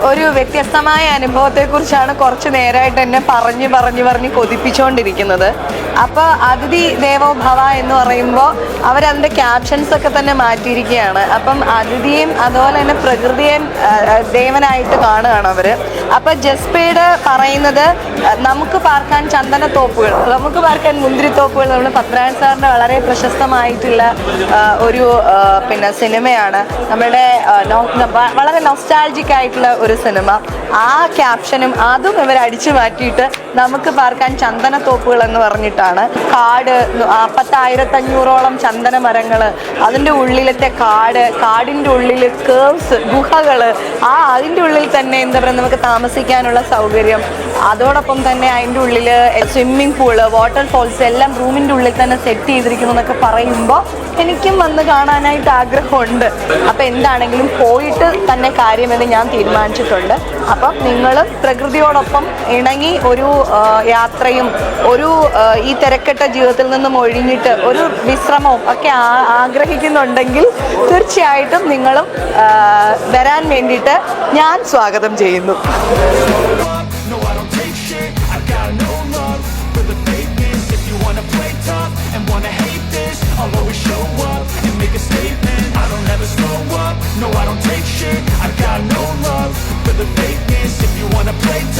ഒരു വ്യത്യസ്തമായ അനുഭവത്തെക്കുറിച്ചാണ് കുറച്ച് നേരമായിട്ട് എന്നെ പറഞ്ഞ് കൊതിപ്പിച്ചുകൊണ്ടിരിക്കുന്നത്. അപ്പോൾ അതിഥി ദേവോ ഭവ എന്ന് പറയുമ്പോൾ അവരതിൻ്റെ ക്യാപ്ഷൻസ് ഒക്കെ തന്നെ മാറ്റിയിരിക്കുകയാണ്. അപ്പം അതിഥിയും അതുപോലെ തന്നെ പ്രകൃതിയും ദേവനായിട്ട് കാണുകയാണ് അവർ. അപ്പോൾ ജസ്പേഡ് പറയുന്നത് നമുക്ക് പാർക്കാൻ ചന്ദനത്തോപ്പുകൾ, നമുക്ക് പാർക്കാൻ മുന്തിരിത്തോപ്പുകൾ, നമ്മൾ പത്മനാഭൻ സാറിൻ്റെ വളരെ പ്രശസ്തമായിട്ടുള്ള ഒരു സിനിമയാണ്. നമ്മുടെ വളരെ നൊസ്റ്റാൾജിക് ആയിട്ടുള്ള ഒരു സിനിമ. ആ ക്യാപ്ഷനും അതും ഇവർ അടിച്ചു മാറ്റിയിട്ട് നമുക്ക് പാർക്കാൻ ചന്ദനത്തോപ്പുകൾ എന്ന് പറഞ്ഞിട്ടാണ്. കാട് 10,500ഓളം ചന്ദന മരങ്ങൾ, അതിൻ്റെ ഉള്ളിലത്തെ കാടിൻ്റെ ഉള്ളിൽ കേവ്സ്, ഗുഹകൾ, അതിൻ്റെ ഉള്ളിൽ തന്നെ എന്താ പറയുക നമുക്ക് താമസിക്കാനുള്ള സൗകര്യം, അതോടൊപ്പം തന്നെ അതിൻ്റെ ഉള്ളിൽ സ്വിമ്മിംഗ് പൂള്, വാട്ടർഫോൾസ് എല്ലാം റൂമിൻ്റെ ഉള്ളിൽ തന്നെ സെറ്റ് ചെയ്തിരിക്കുന്നു എന്നൊക്കെ പറയുമ്പോൾ എനിക്കും വന്ന് കാണാനായിട്ട് ആഗ്രഹമുണ്ട്. അപ്പോൾ എന്താണെങ്കിലും പോയിട്ട് തന്നെ കാര്യമെന്ന് ഞാൻ തീരുമാനിച്ചിട്ടുണ്ട്. അപ്പം നിങ്ങളും പ്രകൃതിയോടൊപ്പം ഇണങ്ങി ഒരു യാത്രയും ഈ തിരക്കിട്ട ജീവിതത്തിൽ നിന്നും ഒഴിഞ്ഞിട്ട് ഒരു വിശ്രമവും ഒക്കെ ആഗ്രഹിക്കുന്നുണ്ടെങ്കിൽ തീർച്ചയായിട്ടും നിങ്ങളും വരാൻ വേണ്ടിയിട്ട് ഞാൻ സ്വാഗതം ചെയ്യുന്നു. I'll always show up and make a statement. I don't ever slow up, no I don't take shit. I got no love for the fakeness. If you wanna play tough